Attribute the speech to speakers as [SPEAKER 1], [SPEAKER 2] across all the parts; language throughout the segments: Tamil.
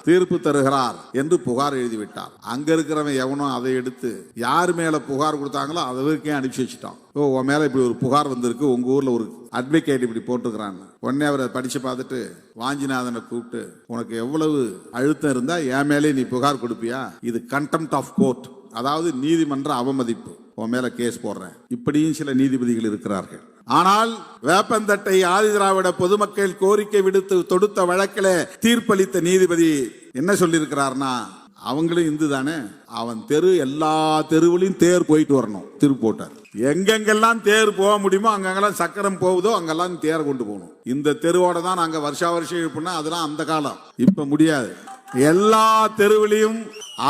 [SPEAKER 1] தீர்ப்பு தருகிறார் என்று புகார் எழுதிவிட்டார். அங்க இருக்கிறவன் எவனும் அதை எடுத்து யார் மேல புகார் கொடுத்தாங்களோ அதற்கே அனுப்பிச்சு வச்சுட்டான். உன் மேல இப்படி ஒரு புகார் வந்திருக்கு, உங்க ஊர்ல ஒரு அட்வொகேட் இப்படி போட்டுக்கிறான்னு. உடனே அவரை படிச்சு பார்த்துட்டு வாஞ்சிநாதனை கூப்பிட்டு, உனக்கு எவ்வளவு அழுத்தம் இருந்தா என் மேலே நீ புகார் கொடுப்பியா? இது கண்டெம்ட் ஆஃப் கோர்ட், அதாவது நீதிமன்ற அவமதிப்பு, உன் மேல கேஸ் போடுறேன். இப்படியும் சில நீதிபதிகள் இருக்கிறார்கள். ஆனால் வேப்பந்தட்டை ஆதிதிராவிட பொதுமக்கள் கோரிக்கை விடுத்து தொடுத்த வழக்கில் தீர்ப்பளித்த நீதிபதி என்ன சொல்லியிருக்கிறார்னா, அவங்களும் இந்து தானே, அவன் எல்லா தெருவிலையும் தேர் போயிட்டு வரணும். தீர்ப்பு போட்டார். எங்கெங்கெல்லாம் தேர் போக முடியுமோ அங்கெல்லாம் சக்கரம் போகுதோ அங்கெல்லாம் தேர் கொண்டு போகணும். இந்த தெருவோட தான் நாங்க வருஷா வருஷம் இருப்போம்னா அதெல்லாம் அந்த காலம், இப்ப முடியாது. எல்லா தெருவிலையும்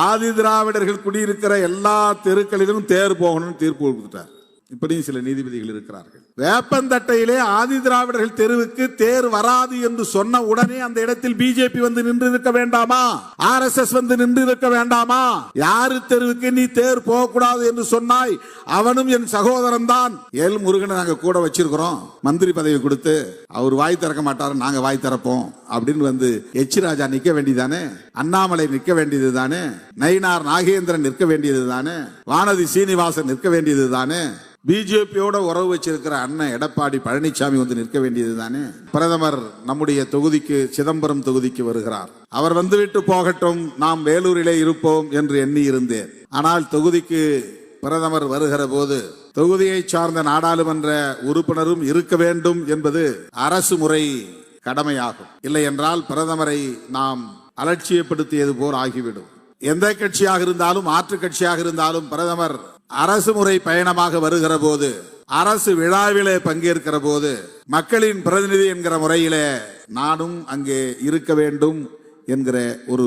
[SPEAKER 1] ஆதி திராவிடர்கள் குடியிருக்கிற எல்லா தெருக்களிலும் தேர் போகணும்னு தீர்ப்பு கொடுத்துட்டார். இப்படியும் சில நீதிபதிகள் இருக்கிறார்கள். வேப்பந்தட்டையிலே ஆதி திராவிடர்கள் தெருவுக்கு தேர் வராது என்று சொன்ன உடனே அந்த இடத்தில் பிஜேபி வந்து நின்று இருக்க வேண்டாமா? RSS வந்து நின்று இருக்க வேண்டாமா? யாரு தெருவுக்கு நீ தேர் போக கூடாது என்று சொன்னாய், அவனும் என் சகோதரன் தான். எல் முருகனை நாங்க கூட வச்சிருக்கிறோம், மந்திரி பதவி கொடுத்து அவர் வாய் திறக்க மாட்டாரு, நாங்க வாய் திறப்போம் அப்படின்னு வந்து எச் ராஜா நிக்க வேண்டியதானே, அண்ணாமலை நிற்க வேண்டியது தானே, நயினார் நாகேந்திரன் நிற்க வேண்டியது தானே, வானதி சீனிவாசன் நிற்க வேண்டியது தானே, பிஜேபியோட உறவு வச்சிருக்கிற அண்ணன் எடப்பாடி பழனிசாமி வந்து நிற்க வேண்டியது தானே. பிரதமர் நம்முடைய தொகுதிக்கு, சிதம்பரம் தொகுதிக்கு வருகிறார். அவர் வந்துவிட்டு போகட்டும், நாம் வேலூரிலே இருப்போம் என்று எண்ணி இருந்தேன். ஆனால் தொகுதிக்கு பிரதமர் வருகிற போது தொகுதியை சார்ந்த நாடாளுமன்ற உறுப்பினரும் இருக்க வேண்டும் என்பது அரசு முறை கடமையாகும். இல்லை என்றால் பிரதமரை நாம் அலட்சியப்படுத்தியது போல் ஆகிவிடும். எந்த கட்சியாக இருந்தாலும், மாற்று கட்சியாக இருந்தாலும், பிரதமர் அரசு முறை பயணமாக வருகிற போது, அரசு விழாவிலே பங்கேற்கிற போது, மக்களின் பிரதிநிதி என்கிற முறையிலே நானும் அங்கே இருக்க வேண்டும் என்கிற ஒரு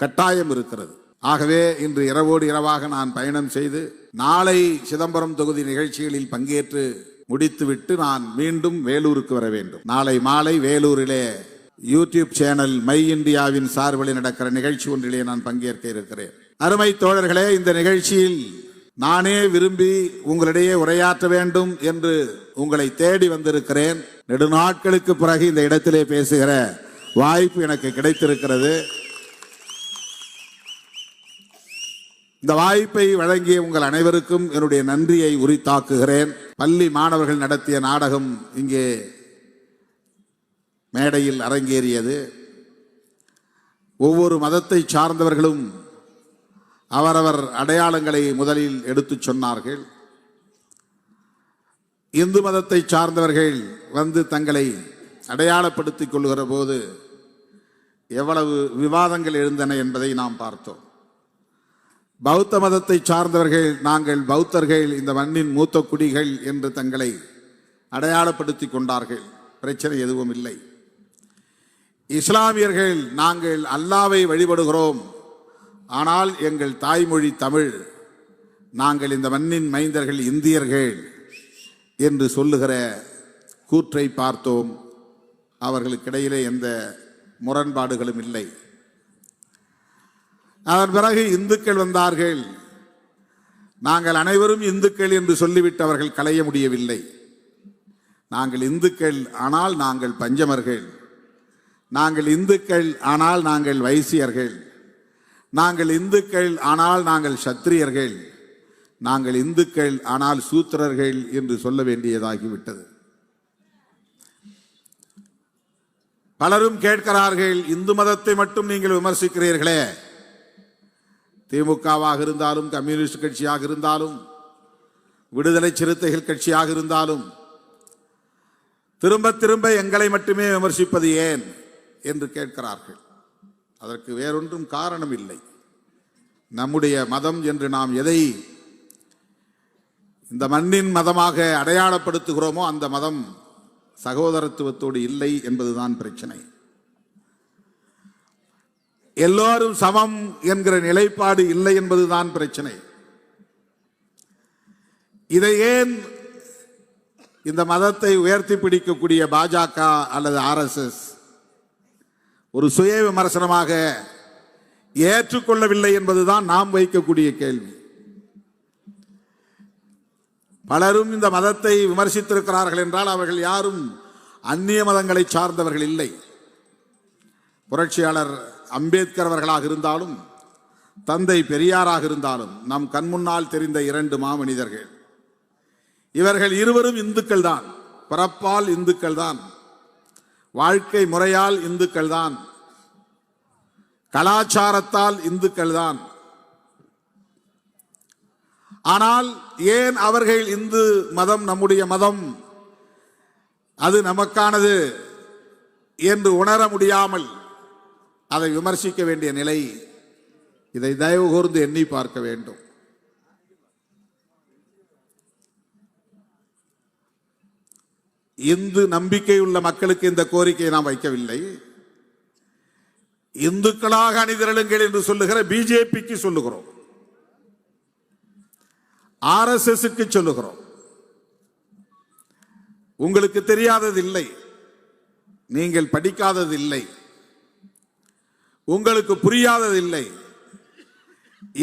[SPEAKER 1] கட்டாயம் இருக்கிறது. ஆகவே இன்று இரவோடு இரவாக நான் பயணம் செய்து நாளை சிதம்பரம் தொகுதி நிகழ்ச்சிகளில் பங்கேற்று முடித்துவிட்டு நான் மீண்டும் வேலூருக்கு வர வேண்டும். நாளை மாலை வேலூரிலே யூடியூப் சேனல் மை இந்தியாவின் சார்பில் நடக்கிற நிகழ்ச்சி ஒன்றிலே நான் பங்கேற்க இருக்கிறேன். அருமை தோழர்களே, இந்த நிகழ்ச்சியில் நானே விரும்பி உங்களிடையே உரையாற்ற வேண்டும் என்று உங்களை தேடி வந்திருக்கிறேன். நெடுநாட்களுக்கு பிறகு இந்த இடத்திலே பேசுகிற வாய்ப்பு எனக்கு கிடைத்திருக்கிறது. இந்த வாய்ப்பை வழங்கிய உங்கள் அனைவருக்கும் என்னுடைய நன்றியை உரித்தாக்குகிறேன். பள்ளி மாணவர்கள் நடத்திய நாடகம் இங்கே மேடையில் அரங்கேறியது. ஒவ்வொரு மதத்தை சார்ந்தவர்களும் அவரவர் அடையாளங்களை முதலில் எடுத்து சொன்னார்கள். இந்து மதத்தை சார்ந்தவர்கள் வந்து தங்களை அடையாளப்படுத்திக் கொள்கிற போது எவ்வளவு விவாதங்கள் எழுந்தன என்பதை நாம் பார்த்தோம். பௌத்த மதத்தை சார்ந்தவர்கள் நாங்கள் பௌத்தர்கள், இந்த மண்ணின் மூத்த குடிகள் என்று தங்களை அடையாளப்படுத்திக் கொண்டார்கள். பிரச்சனை எதுவும் இல்லை. இஸ்லாமியர்கள் நாங்கள் அல்லாவை வழிபடுகிறோம், ஆனால் எங்கள் தாய்மொழி தமிழ், நாங்கள் இந்த மண்ணின் மைந்தர்கள், இந்தியர்கள் என்று சொல்லுகிற கூற்றை பார்த்தோம். அவர்களுக்கிடையிலே எந்த முரண்பாடுகளும் இல்லை. அதன் பிறகு இந்துக்கள் வந்தார்கள். நாங்கள் அனைவரும் இந்துக்கள் என்று சொல்லிவிட்டு அவர்கள் களைய முடியவில்லை. நாங்கள் இந்துக்கள், ஆனால் நாங்கள் பஞ்சமர்கள். நாங்கள் இந்துக்கள், ஆனால் நாங்கள் வைசியர்கள். நாங்கள் இந்துக்கள், ஆனால் நாங்கள் சத்திரியர்கள். நாங்கள் இந்துக்கள், ஆனால் சூத்திரர்கள் என்று சொல்ல வேண்டியதாகிவிட்டது. பலரும் கேட்கிறார்கள், இந்து மதத்தை மட்டும் நீங்கள் விமர்சிக்கிறீர்களே, திமுகவாக இருந்தாலும், கம்யூனிஸ்ட் கட்சியாக இருந்தாலும், விடுதலை சிறுத்தைகள் கட்சியாக இருந்தாலும், திரும்ப திரும்ப எங்களை மட்டுமே விமர்சிப்பது ஏன் என்று கேட்கிறார்கள். அதற்கு வேறொன்றும் காரணம் இல்லை. நம்முடைய மதம் என்று நாம் எதை இந்த மண்ணின் மதமாக அடையாளப்படுத்துகிறோமோ அந்த மதம் சகோதரத்துவத்தோடு இல்லை என்பதுதான் பிரச்சனை. எல்லோரும் சமம் என்கிற நிலைப்பாடு இல்லை என்பதுதான் பிரச்சனை. இதை ஏன் இந்த மதத்தை உயர்த்தி பிடிக்கக்கூடிய பாஜக அல்லது RSS ஒரு சுய விமர்சனமாக ஏற்றுக்கொள்ளவில்லை என்பதுதான் நாம் வைக்கக்கூடிய கேள்வி. பலரும் இந்த மதத்தை விமர்சித்திருக்கிறார்கள் என்றால் அவர்கள் யாரும் அந்நிய மதங்களை சார்ந்தவர்கள் இல்லை. புரட்சியாளர் அம்பேத்கர் அவர்களாக இருந்தாலும் தந்தை பெரியாராக இருந்தாலும் நம் கண்முன்னால் தெரிந்த இரண்டு மாமனிதர்கள். இவர்கள் இருவரும் இந்துக்கள் தான், பிறப்பால் இந்துக்கள் தான், வாழ்க்கை முறையால் இந்துக்கள் தான், கலாச்சாரத்தால் இந்துக்கள் தான். ஆனால் ஏன் அவர்கள் இந்து மதம் நம்முடைய மதம், அது நமக்கானது என்று உணர முடியாமல் அதை விமர்சிக்க வேண்டிய நிலை? இதை தயவு கூர்ந்து எண்ணி பார்க்க வேண்டும். இந்து நம்பிக்கையுள்ள மக்களுக்கு இந்த கோரிக்கையை நாம் வைக்கவில்லை. இந்துக்களாக அணிதிரளுங்கள் என்று சொல்லுகிற பிஜேபிக்கு சொல்லுகிறோம், RSSக்கு சொல்லுகிறோம். உங்களுக்கு தெரியாதது இல்லை, நீங்கள் படிக்காதது இல்லை, உங்களுக்கு புரியாதது இல்லை.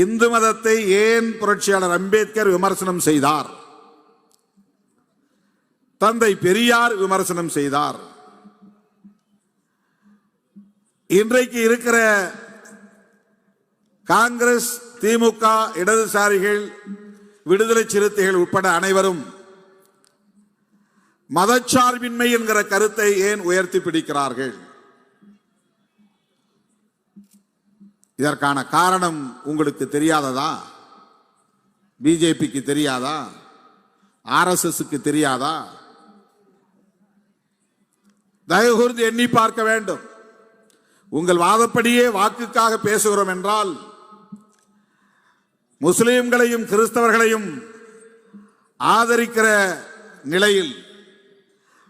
[SPEAKER 1] இந்து மதத்தை ஏன் புரட்சியாளர் அம்பேத்கர் விமர்சனம் செய்தார், தந்தை பெரியார் விமர்சனம் செய்தார்? இன்றைக்கு இருக்கிற காங்கிரஸ், திமுக, இடதுசாரிகள், விடுதலை சிறுத்தைகள் உட்பட அனைவரும் மதச்சார்பின்மை என்கிற கருத்தை ஏன் உயர்த்தி பிடிக்கிறார்கள்? இதற்கான காரணம் உங்களுக்கு தெரியாததா? பிஜேபிக்கு தெரியாதா? RSSக்கு தெரியாதா? தயவு கூர்ந்து எண்ணி பார்க்க வேண்டும். உங்கள் வாதப்படியே வாக்குக்காக பேசுகிறோம் என்றால் முஸ்லிம்களையும் கிறிஸ்தவர்களையும் ஆதரிக்கிற நிலையில்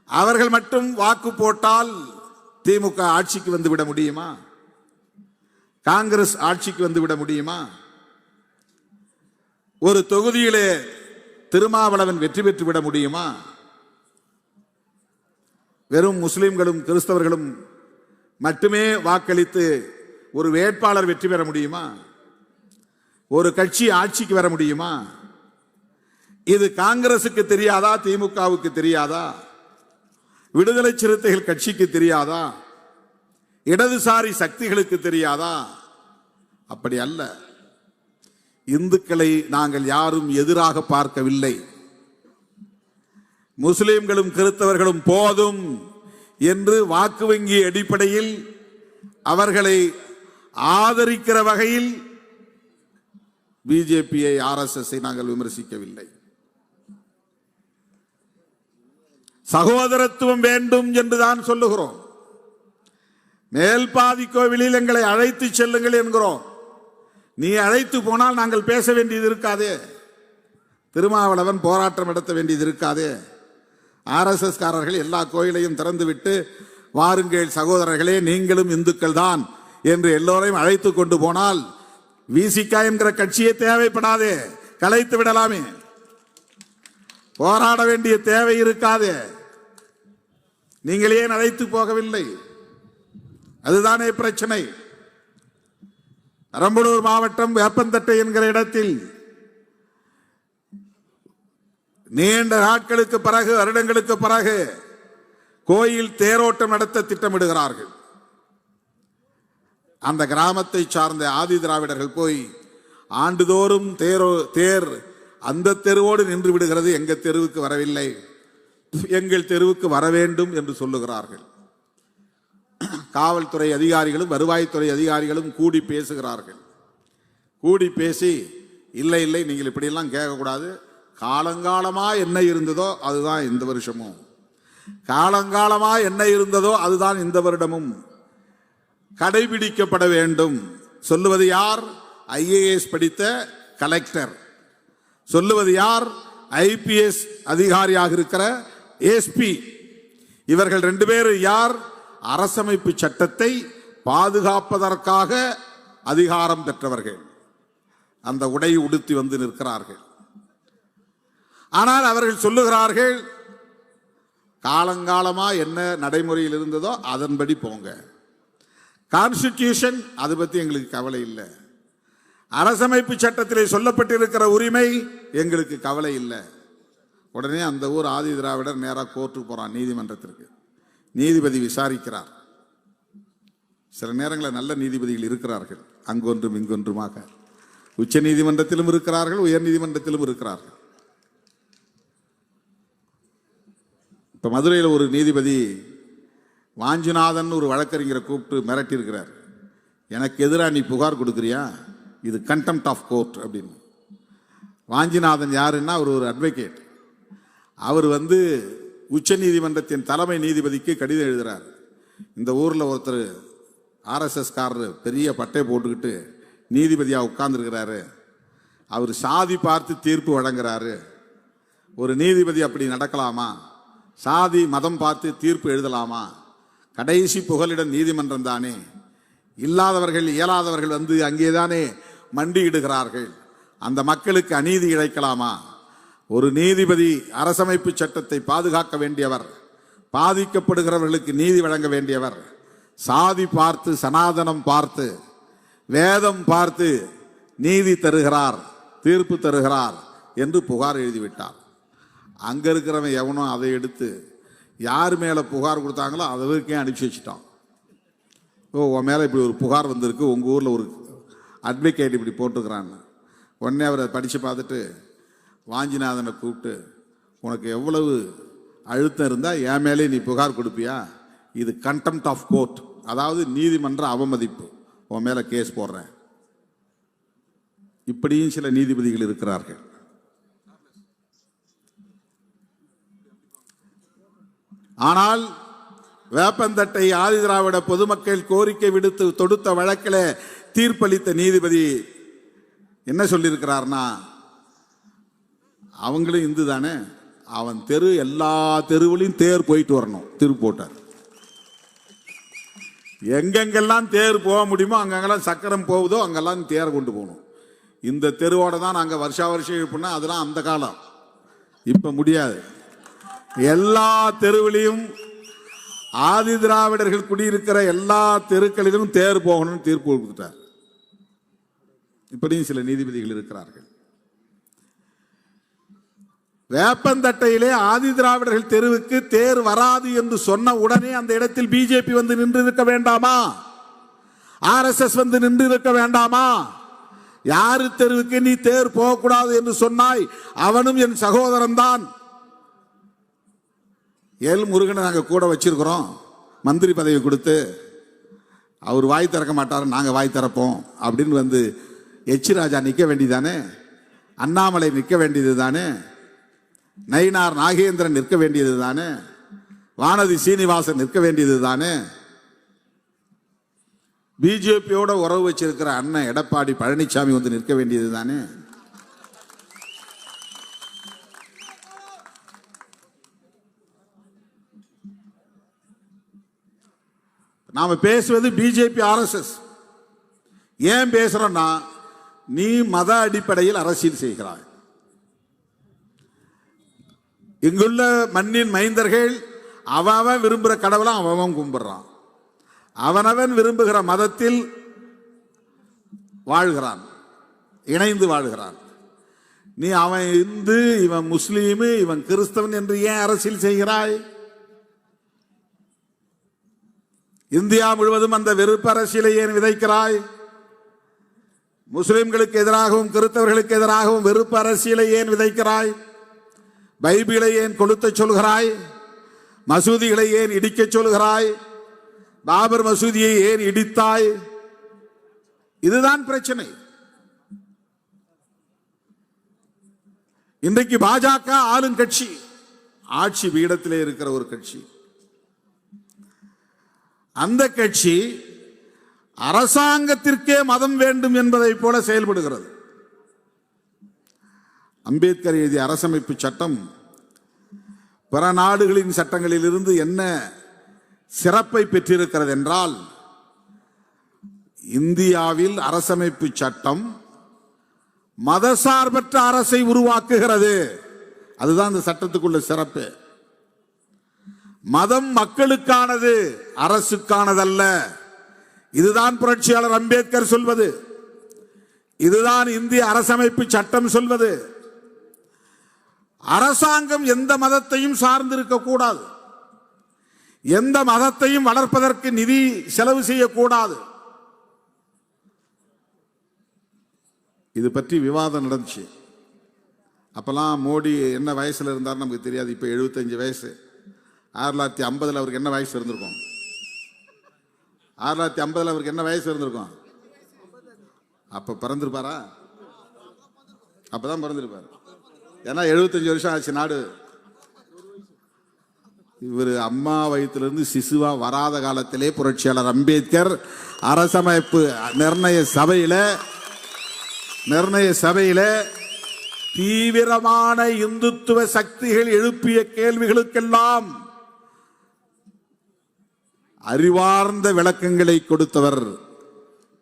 [SPEAKER 1] அவர்கள் மட்டும் வாக்கு போட்டால் திமுக ஆட்சிக்கு வந்துவிட முடியுமா? காங்கிரஸ் ஆட்சிக்கு வந்துவிட முடியுமா? ஒரு தொகுதியிலே திருமாவளவன் வெற்றி பெற்று விட முடியுமா? வெறும் முஸ்லிம்களும் கிறிஸ்தவர்களும் மட்டுமே வாக்களித்து ஒரு வேட்பாளர் வெற்றி பெற முடியுமா? ஒரு கட்சி ஆட்சிக்கு வர முடியுமா? இது காங்கிரசுக்கு தெரியாதா? திமுகவுக்கு தெரியாதா? விடுதலை சிறுத்தைகள் கட்சிக்கு தெரியாதா? இடதுசாரி சக்திகளுக்கு தெரியாதா? அப்படி அல்ல. இந்துக்களை நாங்கள் யாரும் எதிராக பார்க்கவில்லை. முஸ்லிம்களும் கிறிஸ்தவர்களும் போதும் என்று வாக்கு வங்கி அடிப்படையில் அவர்களை ஆதரிக்கிற வகையில் பிஜேபியை, RSSஐ நாங்கள் விமர்சிக்கவில்லை. சகோதரத்துவம் வேண்டும் என்றுதான் சொல்லுகிறோம். மேல்பாதி கோவிலில் எங்களை அழைத்து செல்லுங்கள் என்கிறோம். நீ அழைத்து போனால் நாங்கள் பேச வேண்டியது இருக்காதே, திருமாவளவன் போராட்டம் நடத்த வேண்டியது இருக்காதே. RSS காரர்கள் எல்லா கோயிலையும் திறந்துவிட்டு வாருங்கள் சகோதரர்களே, நீங்களும் இந்துக்கள் தான் என்று எல்லோரையும் அழைத்து கொண்டு போனால் விசிக என்கிற கட்சியே தேவைப்படாதே, கலைத்து விடலாமே, போராட வேண்டிய தேவை இருக்காதே. நீங்கள் ஏன் அழைத்து போகவில்லை? அதுதானே பிரச்சனை. பெரம்பலூர் மாவட்டம் வேப்பந்தட்டை என்கிற இடத்தில் நீண்ட நாட்களுக்கு பிறகு, வருடங்களுக்கு பிறகு கோயில் தேரோட்டம் நடத்த திட்டமிடுகிறார்கள். அந்த கிராமத்தை சார்ந்த ஆதி திராவிடர்கள் போய் ஆண்டுதோறும் தேர் அந்த தெருவோடு நின்று விடுகிறது, எங்கள் தெருவுக்கு வரவில்லை, எங்கள் தெருவுக்கு வர வேண்டும் என்று சொல்லுகிறார்கள். காவல்துறை அதிகாரிகளும் வருவாய்த்துறை அதிகாரிகளும் கூடி பேசுகிறார்கள். கூடி பேசி இல்லை இல்லை நீங்கள் இப்படியெல்லாம் கேட்கக்கூடாது, காலங்காலமா என்ன இருந்ததோ அதுதான் இந்த வருஷமும், காலங்காலமா என்ன இருந்ததோ அதுதான் இந்த வருடமும் கடைபிடிக்கப்பட வேண்டும். சொல்லுவது யார்? IAS படித்த கலெக்டர். சொல்லுவது யார்? IPS அதிகாரியாக இருக்கிற SP. இவர்கள் ரெண்டு பேரும் யார்? அரசமைப்பு சட்டத்தை பாதுகாப்பதற்காக அதிகாரம் பெற்றவர்கள். அந்த உடை உடுத்தி வந்து நிற்கிறார்கள். ஆனால் அவர்கள் சொல்லுகிறார்கள், காலங்காலமா என்ன நடைமுறையில் இருந்ததோ அதன்படி போங்க, கான்ஸ்டிடியூஷன் அது பத்தி எங்களுக்கு கவலை இல்லை, அரசமைப்பு சட்டத்திலே சொல்லப்பட்டிருக்கிற உரிமை எங்களுக்கு கவலை இல்லை. உடனே அந்த ஊர் ஆதி திராவிடர் நேராக கோர்ட்டுக்கு போறான், நீதிமன்றத்திற்கு. நீதிபதி விசாரிக்கிறார். சில நேரங்களில் நல்ல நீதிபதிகள் இருக்கிறார்கள், அங்கொன்றும் இங்கொன்றுமாக. உச்ச நீதிமன்றத்திலும் இருக்கிறார்கள், உயர் நீதிமன்றத்திலும் இருக்கிறார்கள். இப்போ மதுரையில் ஒரு நீதிபதி வாஞ்சிநாதன் ஒரு வழக்கறிஞரை கூப்பிட்டு மிரட்டியிருக்கிறார். எனக்கு எதிராக நீ புகார் கொடுக்குறியா, இது கண்டெம்ட் ஆஃப் கோர்ட் அப்படின்னு. வாஞ்சிநாதன் யாருன்னா அவர் ஒரு அட்வொகேட். அவர் உச்ச நீதிமன்றத்தின் தலைமை நீதிபதிக்கு கடிதம் எழுதுகிறார். இந்த ஊரில் ஒருத்தர் RSS காரர் பெரிய பட்டை போட்டுக்கிட்டு நீதிபதியாக உட்கார்ந்துருக்கிறாரு. அவர் சாதி பார்த்து தீர்ப்பு வழங்குறாரு. ஒரு நீதிபதி அப்படி நடக்கலாமா? சாதி மதம் பார்த்து தீர்ப்பு எழுதலாமா? கடைசி புகலிடம் நீதிமன்றம் தானே. இல்லாதவர்கள் இயலாதவர்கள் அங்கேதானே மண்டியிடுகிறார்கள். அந்த மக்களுக்கு அநீதி இழைக்கலாமா? ஒரு நீதிபதி அரசமைப்பு சட்டத்தை பாதுகாக்க வேண்டியவர், பாதிக்கப்படுகிறவர்களுக்கு நீதி வழங்க வேண்டியவர். சாதி பார்த்து, சனாதனம் பார்த்து, வேதம் பார்த்து நீதி தருகிறார், தீர்ப்பு தருகிறார் என்று புகார் எழுதிவிட்டார். அங்க இருக்கிறவன் எவனோ அதை எடுத்து யார் மேல புகார் கொடுத்தாங்களோ அதற்கே அனுப்பிச்சு வச்சுட்டான். உன் மேல இப்படி ஒரு புகார் வந்திருக்கு, உங்க ஊர்ல ஒரு அட்வொகேட் இப்படி போட்டுக்கிறான்னு. உடனே அவரை படிச்சு பார்த்துட்டு வாஞ்சிநாதனை கூப்பிட்டு, உனக்கு எவ்வளவு அழுத்தம் இருந்தா என் மேலே நீ புகார் கொடுப்பியா? இது கண்டெம்ட் ஆஃப் கோர்ட், அதாவது நீதிமன்ற அவமதிப்பு, உன் மேல கேஸ் போடுறேன். இப்படியும் சில நீதிபதிகள் இருக்கிறார்கள். ஆனால் வேப்பந்தட்டை ஆதிதிராவிட பொதுமக்கள் கோரிக்கை விடுத்து தொடுத்த வழக்கில் தீர்ப்பளித்த நீதிபதி என்ன சொல்லியிருக்கிறார்னா, அவங்களும் இந்து தானே, அவன் தெரு எல்லா தெருவிலையும் தேர் போயிட்டு வரணும் தீர்ப்பு போட்டார். எங்கெங்கெல்லாம் தேர் போக முடியுமோ அங்கெங்கெல்லாம் சக்கரம் போகுதோ அங்கெல்லாம் தேரை கொண்டு போகணும். இந்த தெருவோட தான் நாங்கள் வருஷா வருஷம் இருப்போம்னா அதெல்லாம் அந்த காலம், இப்ப முடியாது. எல்லா தெருவிலையும் ஆதி திராவிடர்கள் குடியிருக்கிற எல்லா தெருக்களிலும் தேர் போகணும்னு தீர்ப்பு கொடுத்துட்டார். இப்படியும் சில நீதிபதிகள் இருக்கிறார்கள். வேப்பந்தட்டையிலே ஆதி திராவிடர்கள் தெருவுக்கு தேர் வராது என்று சொன்ன உடனே அந்த இடத்தில் பிஜேபி நின்று இருக்க வேண்டாமா? RSS நின்று இருக்க வேண்டாமா? யாரு தெருவுக்கு நீ தேர் போகக்கூடாது என்று சொன்னாய், அவனும் என் சகோதரன் தான். முருகனை நாங்க கூட வச்சிருக்கிறோம், மந்திரி பதவி கொடுத்து அவர் வாய் திறக்க மாட்டார், நாங்க வாய் திறப்போம் அப்படின்னு எச் ராஜா நிக்க வேண்டியதானே, அண்ணாமலை நிற்க வேண்டியது தானே, நயினார் நாகேந்திரன் நிற்க வேண்டியது தானே, வானதி சீனிவாசன் நிற்க வேண்டியது தானே. பிஜேபியோட உறவு வச்சிருக்கிற அண்ணன் எடப்பாடி பழனிசாமி நிற்க வேண்டியது தானே. நாம பேசுவது பிஜேபி RSS. ஏன் பேசுறோம்னா, நீ மத அடிப்படையில் அரசியல் செய்கிறாய். இங்குள்ள மண்ணின் மைந்தர்கள் அவன் விரும்புகிற கடவுளை அவன் கும்பிடுறான், அவனவன் விரும்புகிற மதத்தில் வாழ்கிறான், இணைந்து வாழ்கிறான். நீ அவன் இந்து, இவன் முஸ்லீம், இவன் கிறிஸ்தவன் என்று ஏன் அரசியல் செய்கிறாய்? இந்தியா முழுவதும் அந்த வெறுப்பு அரசியலை ஏன் விதைக்கிறாய்? முஸ்லிம்களுக்கு எதிராகவும் கிறிஸ்தவர்களுக்கு எதிராகவும் வெறுப்பு அரசியலை ஏன் விதைக்கிறாய்? பைபிளை ஏன் கொளுத்த சொல்கிறாய்? மசூதிகளை ஏன் இடிக்க சொல்கிறாய்? பாபர் மசூதியை ஏன் இடித்தாய்? இதுதான் பிரச்சனை. இன்றைக்கு பாஜக ஆளும் கட்சி, ஆட்சி பீடத்திலே இருக்கிற ஒரு கட்சி. அந்த கட்சி அரசாங்கத்திற்கே மதம் வேண்டும் என்பதை போல செயல்படுகிறது. அம்பேத்கர் எழுதிய அரசமைப்பு சட்டம் பிற நாடுகளின் சட்டங்களில் இருந்து என்ன சிறப்பை பெற்றிருக்கிறது என்றால், இந்தியாவில் அரசமைப்பு சட்டம் மதசார்பற்ற அரசை உருவாக்குகிறது. அதுதான் இந்த சட்டத்துக்குள்ள சிறப்பு. மதம் மக்களுக்கானது, அரசுக்கானதல்ல. இதுதான் புரட்சியாளர் அம்பேத்கர் சொல்வது, இதுதான் இந்திய அரசமைப்பு சட்டம் சொல்வது. அரசாங்கம் எந்த மதத்தையும் சார்ந்திருக்க கூடாது. எந்த மதத்தையும் வளர்ப்பதற்கு நிதி செலவு செய்யக்கூடாது. இது பற்றி விவாதம் நடந்துச்சு. அப்பெல்லாம் மோடி என்ன வயசுல இருந்தார் நமக்கு தெரியாது. இப்ப 75 வயசு. 1950 அவருக்கு என்ன வயசு இருந்திருக்கும்? 1950 அவருக்கு என்ன வயசு இருந்திருக்கும்? அப்ப பிறந்திருப்பாரா? அப்பதான் பிறந்திருப்பாரு. ஏன்னா 75 வருஷம் ஆச்சு நாடு. இவர் அம்மா வயிற்றிலிருந்து சிசுவா வராத காலத்திலே புரட்சியாளர் அம்பேத்கர் அரசமைப்பு நிர்ணய சபையில தீவிரமான இந்துத்துவ சக்திகள் எழுப்பிய கேள்விகளுக்கெல்லாம் அறிவார்ந்த விளக்கங்களை கொடுத்தவர்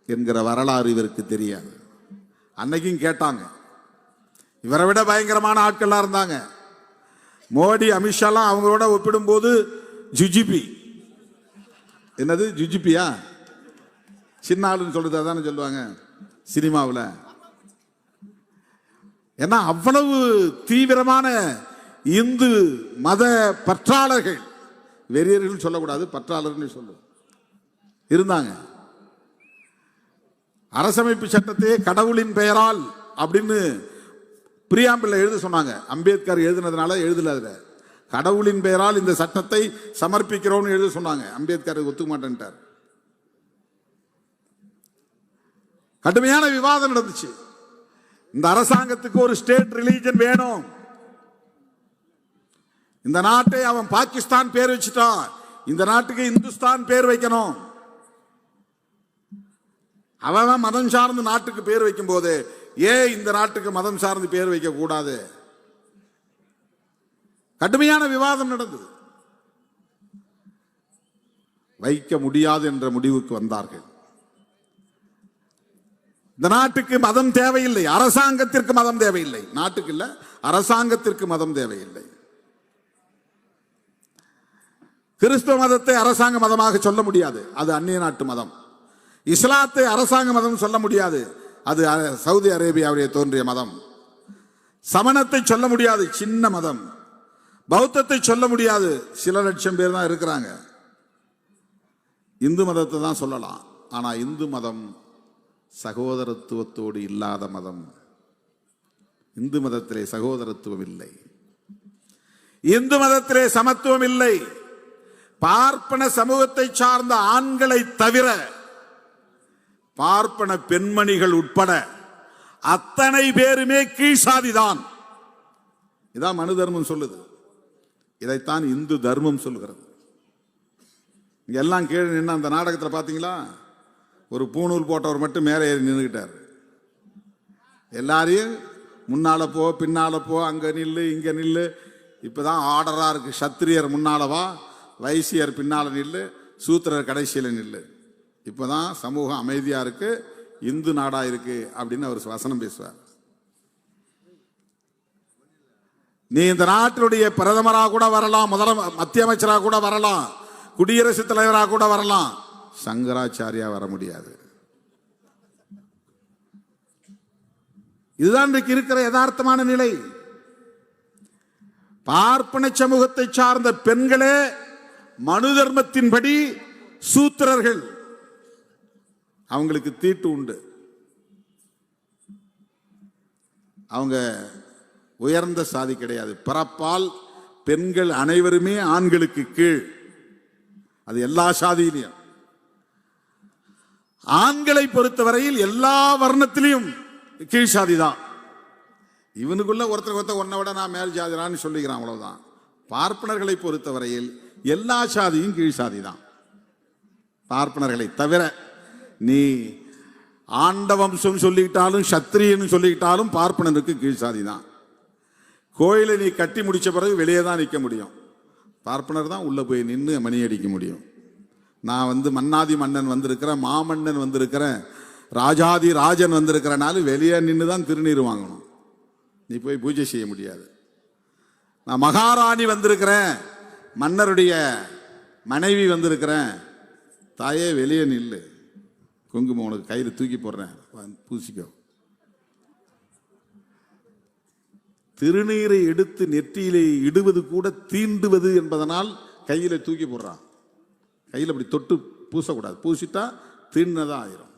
[SPEAKER 1] என்கிற வரலாறு இவருக்கு தெரியாது. அன்னைக்கும் கேட்டாங்க. இவரை விட பயங்கரமான ஆட்கள்லாம் இருந்தாங்க. மோடி அமித்ஷாலாம் அவங்களோட ஒப்பிடும்போது ஜுஜிபி. என்னது ஜுஜிபியா? சின்ன ஆளுன்னு சொல்றது அதானே சொல்லுவாங்க சினிமாவில். ஏன்னா அவ்வளவு தீவிரமான இந்து மத பற்றாளர்கள், வெறியர்கள் சொல்லக்கூடாது, பற்றாளர்கள் சொல்லு இருந்தாங்க. அரசமைப்பு சட்டத்தையே கடவுளின் பெயரால் அப்படின்னு பிரியாம்பிள் எழுத சொன்னாங்க. அம்பேத்கர் எழுதினதுனால எழுதல. அதுல கடவுளின் பெயரால் இந்த சட்டத்தை சமர்ப்பிக்கிறோம்னு எழுத சொன்னாங்க. அம்பேத்கர் ஒத்துக்க மாட்டேன்ட்டார். கடுமையான விவாதம் நடந்துச்சு. இந்த அரசாங்கத்துக்கு ஒரு ஸ்டேட் ரிலீஜன் வேணும். இந்த நாட்டை அவன் பாகிஸ்தான் பேர் வச்சுட்டான், இந்த நாட்டுக்கு இந்துஸ்தான் பேர் வைக்கணும். அவன் மதம் சார்ந்து நாட்டுக்கு பேர் வைக்கும் போது ஏன் இந்த நாட்டுக்கு மதம் சார்ந்து பேர் வைக்க கூடாது? கடுமையான விவாதம் நடந்தது. வைக்க முடியாது என்ற முடிவுக்கு வந்தார்கள். இந்த நாட்டுக்கு மதம் தேவையில்லை, அரசாங்கத்திற்கு மதம் தேவையில்லை. நாட்டுக்கு இல்ல, அரசாங்கத்திற்கு மதம் தேவையில்லை. கிறிஸ்தவ மதத்தை அரசாங்க மதமாக சொல்ல முடியாது, அது அந்நிய நாட்டு மதம். இஸ்லாத்தை அரசாங்க மதம் சொல்ல முடியாது, அது சவுதி அரேபியாவுடைய தோன்றிய மதம். சமணத்தை சொல்ல முடியாது, சின்ன மதம். பௌத்தத்தை சொல்ல முடியாது, சில லட்சம் பேர் தான் இருக்கிறாங்க. இந்து மதத்தை தான் சொல்லலாம். ஆனா இந்து மதம் சகோதரத்துவத்தோடு இல்லாத மதம். இந்து மதத்திலே சகோதரத்துவம் இல்லை, இந்து மதத்திலே சமத்துவம் இல்லை. பார்ப்பன சமூகத்தை சார்ந்த ஆண்களை தவிர பார்ப்பன பெண்மணிகள் உட்பட அத்தனை பேருமே கீழ்சாதிதான். இதான் மனு தர்மம் சொல்லுது. இதைத்தான் இந்து தர்மம் சொல்லுகிறது. இங்க எல்லாம் கீழே நின்று அந்த நாடகத்தில் பார்த்தீங்களா, ஒரு பூணூல் போட்டவர் மட்டும் மேலே ஏறி நின்றுக்கிட்டார். எல்லாரையும் முன்னால போ, பின்னால போ, அங்க நில்லு, இங்க நில்லு. இப்பதான் ஆர்டரா இருக்கு. சத்திரியர் முன்னாலவா, வைசியர் பின்னால நில்லு, சூத்திரர் கடைசியில நில்லு. இப்பதான் சமூகம் அமைதியா இருக்கு, இந்து நாடா இருக்கு அப்படின்னு அவர் வசனம் பேசுவார். நீ இந்த நாட்டினுடைய பிரதமராக கூட வரலாம், மத்திய அமைச்சராக கூட வரலாம், குடியரசுத் தலைவராக கூட வரலாம், சங்கராச்சாரியா வர முடியாது. இதுதான் இன்றைக்கு இருக்கிற யதார்த்தமான நிலை. பார்ப்பன சமூகத்தை சார்ந்த பெண்களே மனு தர்மத்தின்படி சூத்திரர்கள், அவங்களுக்கு தீட்டு உண்டு. அவங்க உயர்ந்த சாதி கிடையாது. பிறப்பால் பெண்கள் அனைவருமே ஆண்களுக்கு கீழ். அது எல்லா சாதியிலையும். ஆண்களை பொறுத்தவரையில் எல்லா வர்ணத்திலையும் கீழ் சாதி தான். இவனுக்குள்ள ஒருத்தர் ஒன்னை விட நான் மேல் ஜாதிரான்னு சொல்லிக்கிறான், அவ்வளவுதான். பார்ப்பனர்களை பொறுத்தவரையில் எல்லா சாதியும் கீழ் சாதி தான். பார்ப்பனர்களை தவிர நீ ஆண்டவம்சம் சொல்லிக்கிட்டாலும் சத்திரியன்னு சொல்லிக்கிட்டாலும் பார்ப்பனருக்கு கீழ் சாதி தான். கோயிலை நீ கட்டி முடிச்ச பிறகு வெளியே தான் நிற்க முடியும். பார்ப்பனர் தான் உள்ள போய் நின்று மணி அடிக்க முடியும். நான் மன்னாதி மன்னன் வந்திருக்கிறேன், மாமன்னன் வந்திருக்கிறேன், ராஜாதி ராஜன் வந்திருக்கிறனால வெளியே நின்று தான் திருநீர் வாங்கணும். நீ போய் பூஜை செய்ய முடியாது. நான் மகாராணி வந்திருக்கிறேன், மன்னருடைய மனைவி வந்திருக்கிறேன், தாயே வெளியே நில்லு, குங்குமம் உனக்கு கையில் தூக்கி போடுறேன், பூசிக்கோ. திருநீரை எடுத்து நெற்றியிலே இடுவது கூட தீண்டுவது என்பதனால் கையில தூக்கி போடுறான். கையில் இப்படி தொட்டு பூசக்கூடாது, பூசிட்டா தீர்னதான் ஆயிரும்.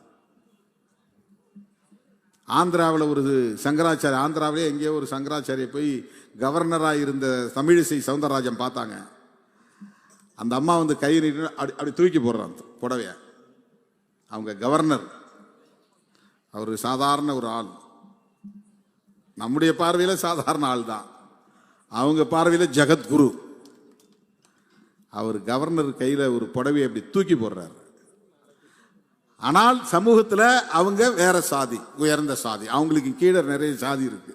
[SPEAKER 1] ஆந்திராவில் ஒரு சங்கராச்சாரிய, ஆந்திராவிலே எங்கேயோ ஒரு சங்கராச்சாரிய போய் கவர்னராக இருந்த தமிழிசை சவுந்தரராஜன் பார்த்தாங்க. அந்த அம்மா வந்து கை நீட்டு அப்படி தூக்கி போடுறாங்க புடவைய. அவங்க கவர்னர், அவர் சாதாரண ஒரு ஆள், நம்முடைய பார்வையில் சாதாரண ஆள் தான், அவங்க பார்வையில் ஜெகத்குரு. அவர் கவர்னர் கையில் ஒரு புடவையை அப்படி தூக்கி போடுறாரு. ஆனால் சமூகத்தில் அவங்க வேற சாதி, உயர்ந்த சாதி, அவங்களுக்கு கீழே நிறைய சாதி இருக்கு.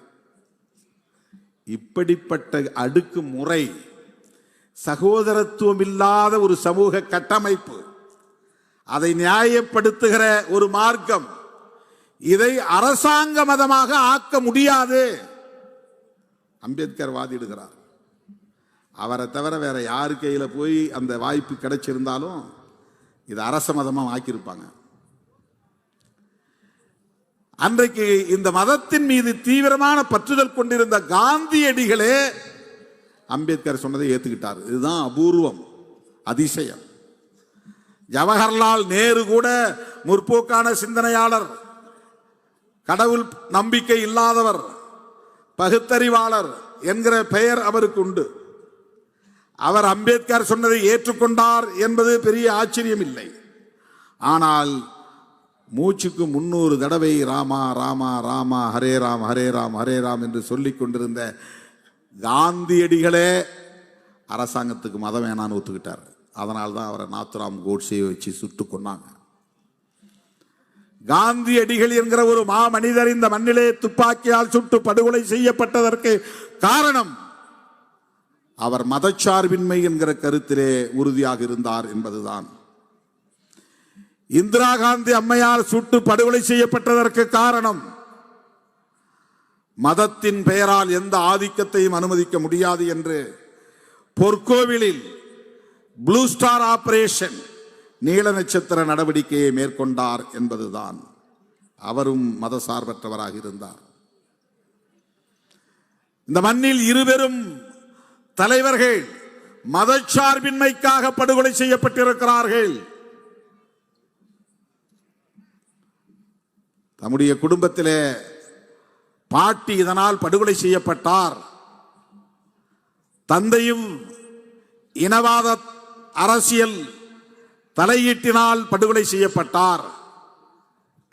[SPEAKER 1] இப்படிப்பட்ட அடுக்கு முறை, சகோதரத்துவம் இல்லாத ஒரு சமூக கட்டமைப்பு, அதை நியாயப்படுத்துகிற ஒரு மார்க்கம், இதை அரசாங்க மதமாக ஆக்க முடியாது. அம்பேத்கர் வாதிடுகிறார். அவரை தவிர வேற யாரு கையில போய் அந்த வாய்ப்பு கிடைச்சிருந்தாலும் இது அரச மதமாக ஆக்கியிருப்பாங்க. அன்றைக்கு இந்த மதத்தின் மீது தீவிரமான பற்றுதல் கொண்டிருந்த காந்தியடிகளே அம்பேத்கர் சொன்னதை ஏத்துக்கிட்டார். இதுதான் அபூர்வம், அதிசயம். ஜவஹர்லால் நேரு கூட முற்போக்கான சிந்தனையாளர், கடவுள் நம்பிக்கை இல்லாதவர், பகுத்தறிவாளர் என்கிற பெயர் அவருக்கு உண்டு. அவர் அம்பேத்கர் சொன்னதை ஏற்றுக்கொண்டார் என்பது பெரிய ஆச்சரியம் இல்லை. ஆனால் மூச்சுக்கு 300 தடவை ராமா ராமா ராமா ஹரே ராம் ஹரே ராம் ஹரே ராம் என்று சொல்லிக் கொண்டிருந்த காந்தியடிகளே அரசாங்கத்துக்கு மதம் வேணான்னு ஒத்துக்கிட்டார். அதனால்தான் அவரை நாத்துராம் கோட்சேயை வச்சு சுட்டு கொன்னாங்க. காந்தியடிகள் என்கிற ஒரு மாமனிதர் இந்த மண்ணிலே துப்பாக்கியால் சுட்டு படுகொலை செய்யப்பட்டதற்கு காரணம் அவர் மதச்சார்பின்மை என்கிற கருத்திலே உறுதியாக இருந்தார் என்பதுதான். இந்திரா காந்தி அம்மையார் சுட்டு படுகொலை செய்யப்பட்டதற்கு காரணம் மதத்தின் பெயரால் எந்த ஆதிக்கத்தையும் அனுமதிக்க முடியாது என்று பொற்கோவிலில் ப்ளூ ஸ்டார் ஆபரேஷன், நீல நட்சத்திர நடவடிக்கையை மேற்கொண்டார் என்பதுதான். அவரும் மதசார்பற்றவராக இருந்தார். இந்த மண்ணில் இருவரும் தலைவர்கள் மதச்சார்பின்மைக்காக படுகொலை செய்யப்பட்டிருக்கிறார்கள். தம்முடைய குடும்பத்திலே பாட்டி இதனால் படுகொலை செய்யப்பட்டார். தந்தையும் இனவாத அரசியல் தலையீட்டினால் படுகொலை செய்யப்பட்டார்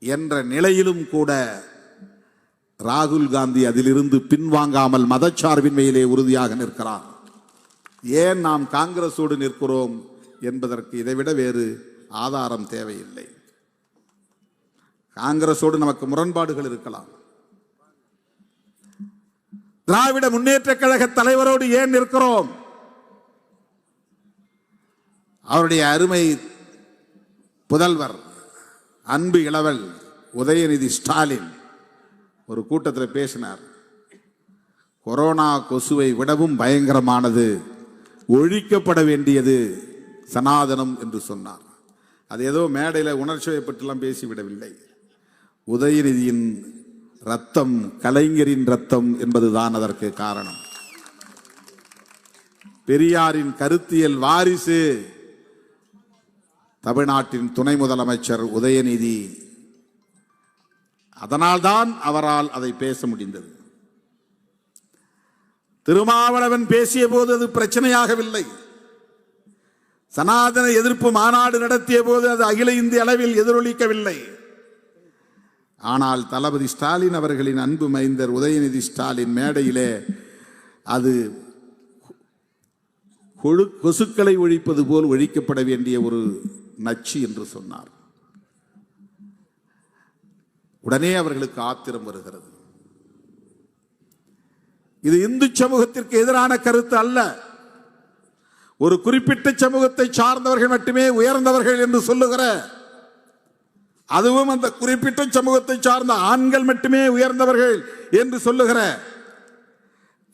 [SPEAKER 1] என்ற நிலையிலும் கூட ராகுல் காந்தி அதிலிருந்து பின்வாங்காமல் மதச்சார்பின்மையிலே உறுதியாக நிற்கிறார். ஏன் நாம் காங்கிரஸோடு நிற்கிறோம் என்பதற்கு இதைவிட வேறு ஆதாரம் தேவையில்லை. காங்கிரஸோடு நமக்கு முரண்பாடுகள் இருக்கலாம். திராவிட முன்னேற்ற கழக தலைவரோடு ஏன் நிற்கிறோம்? அவருடைய அருமை புதல்வர், அன்பு இளவல் உதயநிதி ஸ்டாலின் ஒரு கூட்டத்தில் பேசினார். கொரோனா கொசுவை விடவும் பயங்கரமானது, ஒழிக்கப்பட வேண்டியது சனாதனம் என்று சொன்னார். அது ஏதோ மேடையில் உணர்ச்சியை பற்றிலாம் பேசிவிடவில்லை. உதயநிதியின் ரத்தம் கலைஞரின் ரத்தம் என்பதுதான் அதற்கு காரணம். பெரியாரின் கருத்தியல் வாரிசு தமிழ்நாட்டின் துணை முதலமைச்சர் உதயநிதி. அதனால்தான் அவரால் அதை பேச முடிந்தது. திருமாவளவன் பேசிய போது அது பிரச்சனையாகவில்லை. சனாதன எதிர்ப்பு மாநாடு நடத்திய போது அது அகில இந்திய அளவில் எதிரொலிக்கவில்லை. ஆனால் தளபதி ஸ்டாலின் அவர்களின் அன்பு மைந்தர் உதயநிதி ஸ்டாலின் மேடையிலே அது கொசுக்களை ஒழிப்பது போல் ஒழிக்கப்பட வேண்டிய ஒரு நச்சு என்று சொன்னார். உடனே அவர்களுக்கு ஆத்திரம் வருகிறது. இது இந்து சமூகத்திற்கு எதிரான கருத்து அல்ல. ஒரு குறிப்பிட்ட சமூகத்தை சார்ந்தவர்கள் மட்டுமே உயர்ந்தவர்கள் என்று சொல்லுகிற, அதுவும் அந்த குறிப்பிட்ட சமூகத்தை சார்ந்த ஆண்கள் மட்டுமே உயர்ந்தவர்கள் என்று சொல்லுகிற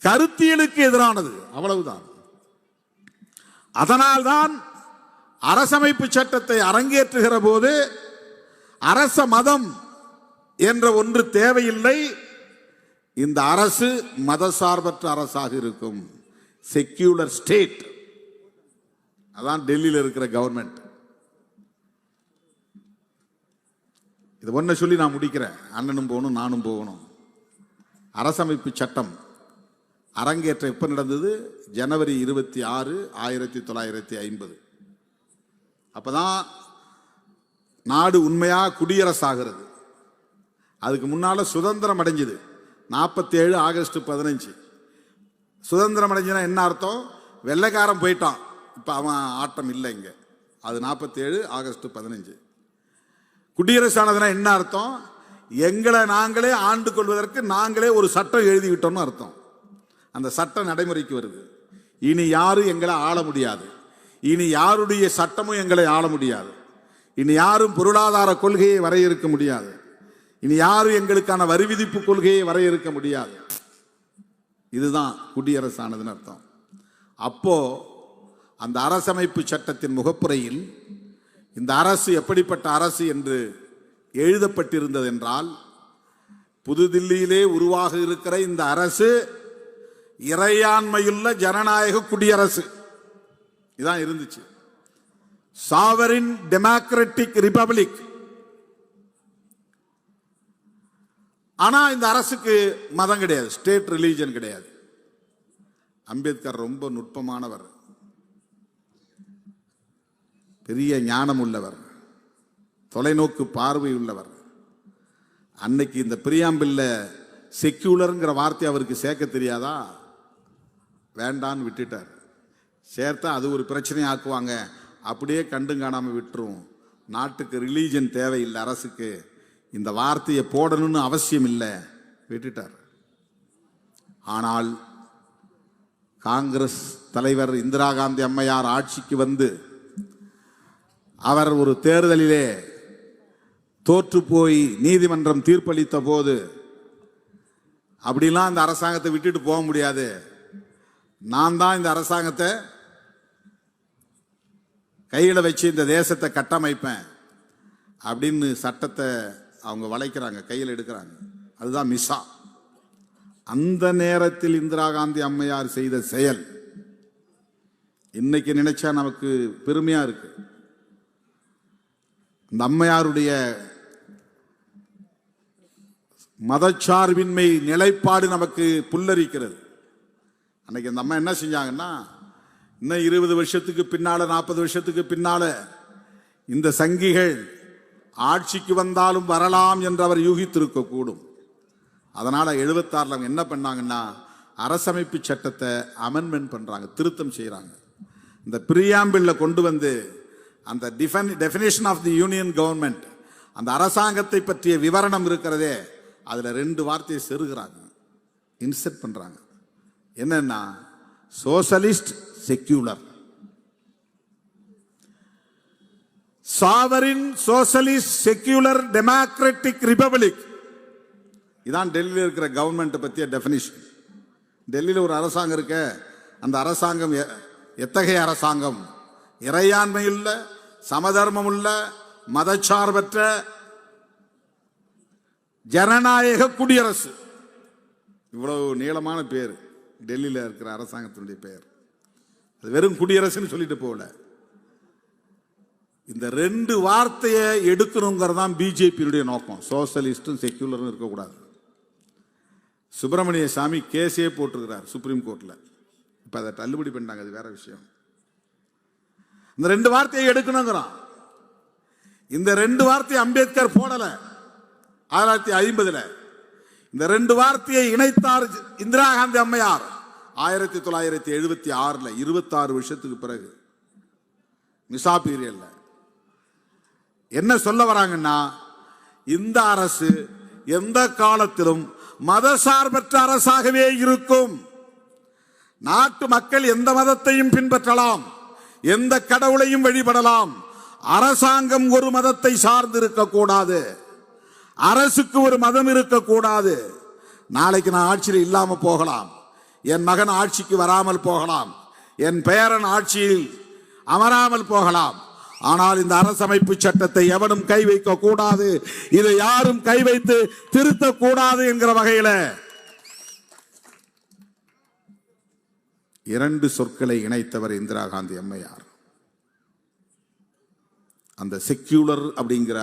[SPEAKER 1] கருத்தியலுக்கு எதிரானது, அவ்வளவுதான். அதனால்தான் அரசமைப்பு சட்டத்தை அரங்கேற்றுகிற போது அரச மதம் என்ற ஒன்று தேவையில்லை. இந்த அரசு மதசார்பற்ற அரசாக இருக்கும், செக்யூலர் ஸ்டேட். அதான் டெல்லியில் இருக்கிற கவர்மெண்ட். இது ஒன்றை சொல்லி நான் முடிக்கிறேன். அண்ணனும் போகணும், நானும் போகணும். அரசமைப்பு சட்டம் அரங்கேற்றம் எப்போ நடந்தது? ஜனவரி 26, 1950. அப்போதான் நாடு உண்மையா குடியரசாகிறது. அதுக்கு முன்னால சுதந்திரம் அடைஞ்சது 47 ஆகஸ்ட் 15. சுதந்திரம் அடைஞ்சுன்னா என்ன அர்த்தம்? வெள்ளைக்காரன் போயிட்டான், இப்போ அவன் ஆட்டம் இல்லை இங்கே. அது 47 ஆகஸ்ட் 15. குடியரசானதுன்னா என்ன அர்த்தம்? எங்களை நாங்களே ஆண்டு கொள்வதற்கு நாங்களே ஒரு சட்டம் எழுதிவிட்டோம்னு அர்த்தம். அந்த சட்டம் நடைமுறைக்கு வருது. இனி யாரும் எங்களை ஆள முடியாது. இனி யாருடைய சட்டமும் எங்களை ஆள முடியாது. இனி யாரும் பொருளாதார கொள்கையை வரையறுக்க முடியாது. இனி யாரும் எங்களுக்கான வரி விதிப்பு கொள்கையை வரையறுக்க முடியாது. இதுதான் குடியரசானதுன்னு அர்த்தம். அப்போ அந்த அரசமைப்பு சட்டத்தின் முகப்புரையில் இந்த அரசு எப்படிப்பட்ட அரசு என்று எழுதப்பட்டிருந்தது என்றால், புதுதில்லியிலே உருவாக இருக்கிற இந்த அரசு இறையாண்மையுள்ள ஜனநாயக குடியரசு இதான் இருந்துச்சு. Sovereign democratic republic. ஆனா இந்த அரசுக்கு மதம் கிடையாது, ஸ்டேட் ரிலீஜன் கிடையாது. அம்பேத்கர் ரொம்ப நுட்பமானவர், பெரிய ஞானம் உள்ளவர், தொலைநோக்கு பார்வை உள்ளவர். அன்னைக்கு இந்த பிரியாம்பில்ல செக்யூலருங்கிற வார்த்தை அவருக்கு சேர்க்க தெரியாதா? வேண்டான்னு விட்டுட்டார். சேர்த்தா அது ஒரு பிரச்சனை ஆக்குவாங்க, அப்படியே கண்டும் காணாமல் விட்டுரும். நாட்டுக்கு ரிலீஜன் தேவையில்லை, அரசுக்கு இந்த வார்த்தையை போடணும்னு அவசியம் இல்லை, விட்டுட்டார். ஆனால் காங்கிரஸ் தலைவர் இந்திரா காந்தி அம்மையார் ஆட்சிக்கு வந்து அவர் ஒரு தேர்தலிலே தோற்று போய் நீதிமன்றம் தீர்ப்பளித்த போது, அப்படிலாம் இந்த அரசாங்கத்தை விட்டுட்டு போக முடியாது, நான் தான் இந்த அரசாங்கத்தை கையில் வச்சு இந்த தேசத்தை கட்டமைப்பேன் அப்படின்னு சட்டத்தை அவங்க வளைக்கிறாங்க, கையில் எடுக்கிறாங்க. அதுதான் மிசா. அந்த நேரத்தில் இந்திரா காந்தி அம்மையார் செய்த செயல் இன்னைக்கு நினைச்சா நமக்கு பெருமையா இருக்கு. இந்த அம்மையாருடைய மதச்சார்பின்மை நிலைப்பாடு நமக்கு புல்லரிக்கிறது. அன்னைக்கு அந்த அம்மா என்ன செஞ்சாங்கன்னா, இன்னும் 20 வருஷத்துக்கு பின்னால 40 வருஷத்துக்கு பின்னால இந்த சங்கிகள் ஆட்சிக்கு வந்தாலும் வரலாம் என்று அவர் யூகித்திருக்க கூடும். அதனால 76 என்ன பண்ணாங்கன்னா, அரசமைப்பு சட்டத்தை அமெண்ட்மெண்ட் பண்றாங்க, திருத்தம் செய்யறாங்க. இந்த பிரியாம்பிள்ல கொண்டு வந்து அந்த definition of the union government, அந்த அரசாங்கத்தை பற்றிய விவரணம் இருக்கிறதே, அதுல 2 வார்த்தையை செருகிறாங்க, இன்செர்ட் பண்றாங்க. என்னன்னா, socialist secular. Sovereign socialist secular democratic republic. இதான் டெல்லியில் இருக்கிற கவர்மெண்ட் பற்றிய டெஃபினிஷன். டெல்லியில் ஒரு அரசாங்கம் இருக்க, அந்த அரசாங்கம் எத்தகைய அரசாங்கம்? இறையாண்மையுள்ள, சமதர்மம் உள்ள, மதச்சார்பற்ற ஜனநாயக குடியரசு. இவ்வளவு நீளமான பேர் டெல்லியில் இருக்கிற அரசாங்கத்தினுடைய பெயர். அது வெறும் குடியரசுன்னு சொல்லிட்டு போகல. இந்த 2 வார்த்தையை எடுக்கணுங்கிறதான் பிஜேபியுடைய நோக்கம். சோசலிஸ்டும் செக்யூலரும் இருக்கக்கூடாது. சுப்பிரமணிய சாமி கேஸே போட்டிருக்கிறார் சுப்ரீம் கோர்ட்ல. இப்ப அதை தள்ளுபடி பண்ணாங்க, அது வேற விஷயம். இந்த 2 வார்த்தையை எடுக்கணுங்கிறான். இந்த 2 வார்த்தையை அம்பேத்கர் போடல 1950. இந்த 2 வார்த்தையை இணைத்தார் இந்திரா காந்தி அம்மையார் 1976, 26 வருஷத்துக்கு பிறகு மிசா பீரியட்ல. என்ன சொல்ல வராங்கன்னா, இந்த அரசு எந்த காலத்திலும் மதசார்பற்ற அரசாகவே இருக்கும். நாட்டு மக்கள் எந்த மதத்தையும் பின்பற்றலாம், எந்த கடவுளையும் வழிபடலாம். அரசாங்கம் ஒரு மதத்தை சார்ந்து இருக்கக்கூடாது, அரசுக்கு ஒரு மதம் இருக்கக்கூடாது. நாளைக்கு நான் ஆட்சியில் இல்லாம போகலாம், என் மகன் ஆட்சிக்கு வராமல் போகலாம், என் பேரன் ஆட்சியில் அமராமல் போகலாம். ஆனால் இந்த அரசமைப்பு சட்டத்தை எவனும் கை வைக்க கூடாது, இதை யாரும் கை வைத்து திருத்தக்கூடாது என்கிற வகையில் 2 சொற்களை இணைத்தவர் இந்திரா காந்தி அம்மையார். அந்த செக்யூலர் அப்படிங்கிற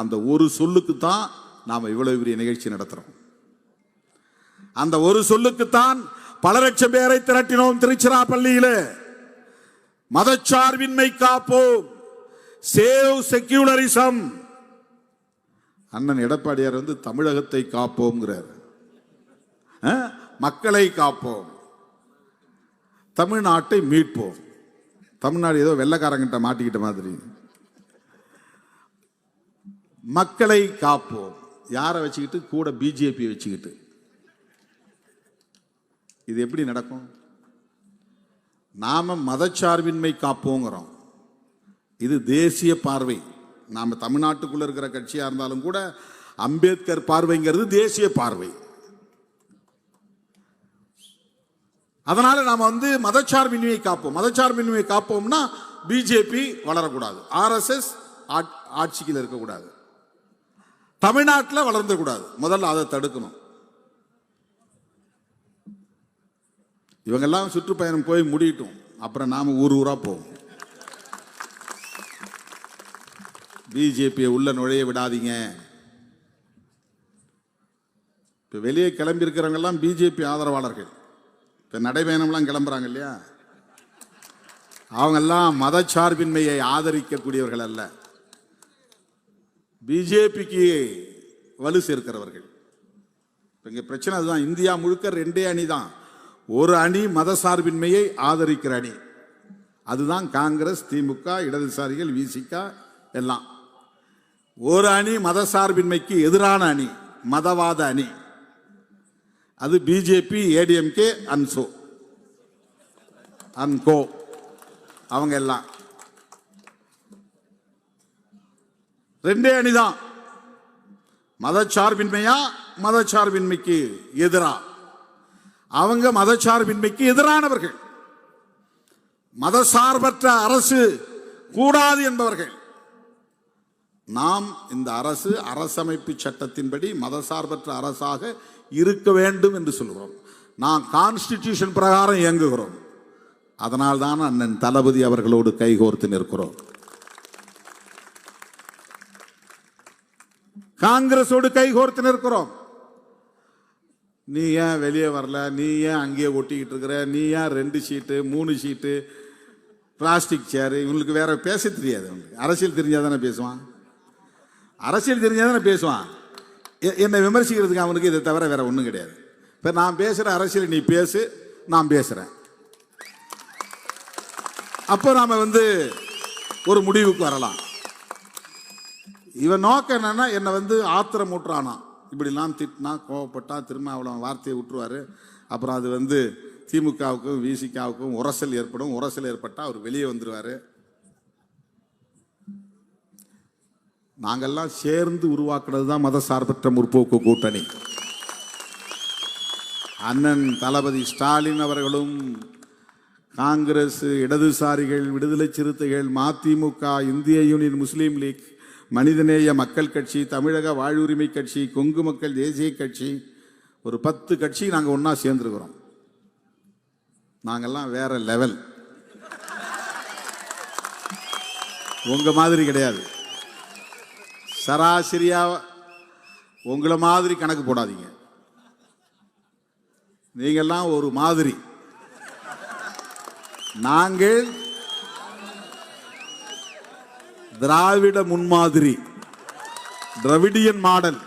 [SPEAKER 1] அந்த ஒரு சொல்லுக்கு தான் நாம் இவ்வளவு பெரிய நிகழ்ச்சி நடத்துறோம். அந்த ஒரு சொல்லுக்குத்தான் பல லட்சம் பேரை திரட்டினோம் திருச்சிராப்பள்ளியிலே. மதச்சார்பின்மை காப்போம், சேவ் செக்யூலரிசம். அண்ணன் எடப்பாடியார் தமிழகத்தை காப்போம்ங்கிறார், மக்களை காப்போம், தமிழ்நாட்டை மீட்போம். தமிழ்நாடு ஏதோ வெள்ளைக்காரங்கிட்ட மாட்டிக்கிட்ட மாதிரி. மக்களை காப்போம் யாரை வச்சுக்கிட்டு? கூட பிஜேபி வச்சுக்கிட்டு. இது எப்படி நடக்கும்? நாம மதச்சார்பின்மை காப்போங்கிறோம். இது தேசிய பார்வை. நாம தமிழ்நாட்டுக்குள்ள இருக்கிற கட்சியா இருந்தாலும் கூட அம்பேத்கர் பார்வைங்கிறது தேசிய பார்வை. அதனால நாம மதச்சார்பின்மையை காப்போம். மதச்சார்பின்மையை காப்போம்னா பிஜேபி வளரக்கூடாது, ஆர்எஸ்எஸ் ஆட்சியில் இருக்கக்கூடாது, தமிழ்நாட்டில் வளர்ந்துக்கூடாது. முதல்ல அதை தடுக்கணும். இவங்கெல்லாம் சுற்றுப்பயணம் போய் முடியட்டும், அப்புறம் நாம ஊர் ஊரா போவோம். பிஜேபியை உள்ள நுழைய விடாதீங்க. இப்ப வெளியே கிளம்பி இருக்கிறவங்க எல்லாம் பிஜேபி ஆதரவாளர்கள். இப்ப நடைபயணம்லாம் கிளம்புறாங்க இல்லையா, அவங்கெல்லாம் மதச்சார்பின்மையை ஆதரிக்கக்கூடியவர்கள் அல்ல, பிஜேபிக்கு வலு சேர்க்கிறவர்கள். இங்க பிரச்சனை அதுதான். இந்தியா முழுக்க ரெண்டே அணி தான். ஒரு அணி மதசார்பின்மையை ஆதரிக்கிற அணி, அதுதான் காங்கிரஸ், திமுக, இடதுசாரிகள், விசிக எல்லாம். ஒரு அணி மதசார்பின்மைக்கு எதிரான அணி, மதவாத அணி, அது பிஜேபி, ஏடிஎம்கே, அன்கோ அவங்க எல்லாம். ரெண்டே அணிதான். மதச்சார்பின்மையா மதச்சார்பின்மைக்கு எதிரா? அவங்க மதச்சார்பின்மைக்கு எதிரானவர்கள், மதசார்பற்ற அரசு கூடாது என்பவர்கள். நாம் இந்த அரசு அரசமைப்பு சட்டத்தின்படி மதசார்பற்ற அரசாக இருக்க வேண்டும் என்று சொல்கிறோம். நாம் கான்ஸ்டிடியூஷன் பிரகாரம் இயங்குகிறோம். அதனால்தான் அண்ணன் தளபதி அவர்களோடு கைகோர்த்து நிற்கிறோம். காங்கிரஸோடு கைகோர்த்து நிற்கிறோம். நீ ஏன் வெளியே வரல, நீ ஏன் அங்கேயே ஒட்டிக்கிட்டு இருக்கிற, நீ ஏன் 2 சீட்டு 3 சீட்டு பிளாஸ்டிக் சேர், இவங்களுக்கு வேற பேச தெரியாது. அரசியல் தெரிஞ்சாதானே பேசுவான், அரசியல் தெரிஞ்சாதானே பேசுவான். என்னை விமர்சிக்கிறதுக்கு அவனுக்கு இதை தவிர வேற ஒன்றும் கிடையாது. இப்போ நான் பேசுகிற அரசியல் நீ பேசு, நான் பேசுகிறேன். அப்போ நாம் ஒரு முடிவுக்கு வரலாம். இவன் நோக்கம் என்னன்னா, என்னை ஆத்திரம் ஊட்டுறானா, இப்படிலாம் திட்டினா கோவப்பட்டா திரும்ப அவ்வளோ வார்த்தையை விட்டுருவார். அப்புறம் அது திமுகவுக்கும் விசிகாவுக்கும் உரசல் ஏற்படும். உரசல் ஏற்பட்டால் அவர் வெளியே வந்துடுவார். நாங்கள்லாம் சேர்ந்து உருவாக்குறது தான் மதசார்பற்ற முற்போக்கு கூட்டணி. அண்ணன் தளபதி ஸ்டாலின் அவர்களும் காங்கிரஸ், இடதுசாரிகள், விடுதலை சிறுத்தைகள், மதிமுக, இந்திய யூனியன் முஸ்லீம் லீக், மனிதநேய மக்கள் கட்சி, தமிழக வாழ்வுரிமை கட்சி, கொங்கு மக்கள் தேசிய கட்சி, ஒரு 10 கட்சி நாங்கள் ஒன்றா சேர்ந்துருக்கிறோம். நாங்கள்லாம் வேற லெவல், உங்க மாதிரி கிடையாது. சராசரியா உங்களை மாதிரி கணக்கு போடாதீங்க. நீங்கள்லாம் ஒரு மாதிரி, நாங்கள் திராவிட முன்மாதிரி, திராவிடியன் மாடல்.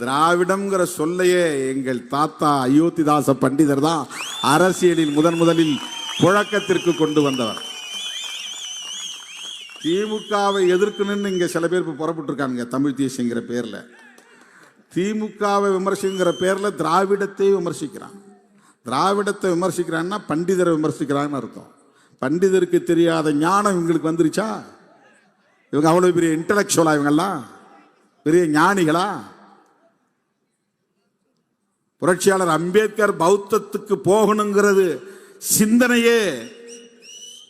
[SPEAKER 1] திராவிடம்ங்கிற சொல்லையே எங்கள் தாத்தா அயோத்திதாச பண்டிதர் தான் அரசியலில் முதலில் புழக்கத்திற்கு கொண்டு வந்தவர். திமுகவை எதிர்க்கணும்னு இங்க சில பேர் புறப்பட்டு இருக்காங்க தமிழ் தேசியங்கிற பேர்ல. திமுகவை விமர்சிக்கிற பேர்ல திராவிடத்தை விமர்சிக்கிறான். திராவிடத்தை விமர்சிக்கிறான்னா பண்டிதரை விமர்சிக்கிறான்னு அர்த்தம். பண்டிதருக்கு தெரியாத ஞானம் இவங்களுக்கு வந்துருச்சா? இவங்க அவ்வளவு பெரிய இன்டலெக்சுவலா? இவங்கெல்லாம் பெரிய ஞானிகளா? புரட்சியாளர் அம்பேத்கர் பௌத்தத்துக்கு போகணுங்கிறது சிந்தனையே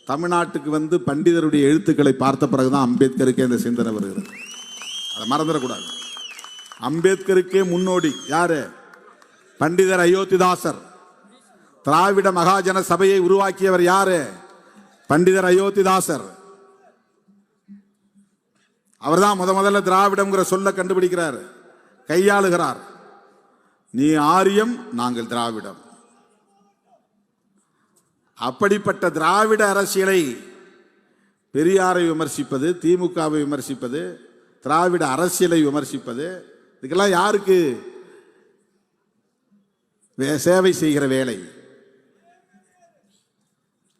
[SPEAKER 1] தமிழ்நாட்டுக்கு பண்டிதருடைய எழுத்துக்களை பார்த்த பிறகுதான் அம்பேத்கருக்கே இந்த சிந்தனை வருகிறது. அதை மறந்துடக்கூடாது. அம்பேத்கருக்கே முன்னோடி யாரு? பண்டிதர் அயோத்திதாசர். திராவிட மகாஜன சபையை உருவாக்கியவர் யாரு? பண்டிதர் அயோத்திதாசர். அவர்தான் முதல்ல திராவிடம்ங்கிற சொல்ல கண்டுபிடிக்கிறார், கையாளுகிறார். நீ ஆரியம், நாங்கள் திராவிடம். அப்படிப்பட்ட திராவிட அரசியலை பெரியாரை விமர்சிப்பது, திமுகவை விமர்சிப்பது, திராவிட அரசியலை விமர்சிப்பது, இதுக்கெல்லாம் யாருக்கு சேவை செய்கிற வேலை?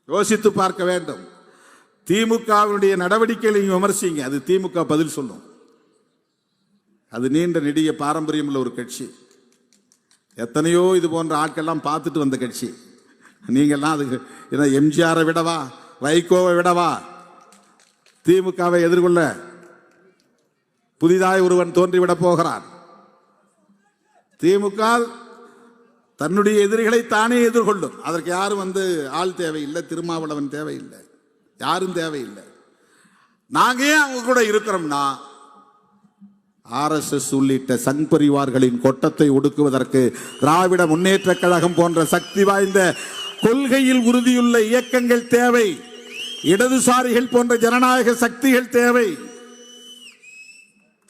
[SPEAKER 1] யோசித்து பார்க்க வேண்டும். திமுகவினுடைய நடவடிக்கைகளை விமர்சிங்க, அது திமுக பதில் சொல்லும். அது நீண்ட நெடிய பாரம்பரியம் உள்ள ஒரு கட்சி. எத்தனையோ இது போன்ற ஆட்கள்லாம் பார்த்துட்டு வந்த கட்சி. நீங்கள்லாம் அதுக்கு எம்ஜிஆரை விடவா, வைகோவை விடவா திமுகவை எதிர்கொள்ள புதிதாய் ஒருவன் தோன்றிவிட போகிறான். திமுக தன்னுடைய எதிரிகளை தானே எதிர்கொள்ளும். அதற்கு யாரும் ஆள் தேவையில்லை, திருமாவளவன் தேவையில்லை, யாரும் தேவையில்லை. நாங்க ஏன் அவங்க கூட இருக்கிறோம்னா, RSS உள்ளிட்ட சங் பரிவார்களின் கொட்டத்தை ஒடுக்குவதற்கு திராவிட முன்னேற்ற கழகம் போன்ற சக்தி வாய்ந்த கொள்கையில் உறுதியுள்ள இயக்கங்கள் தேவை. இடதுசாரிகள் போன்ற ஜனநாயக சக்திகள் தேவை.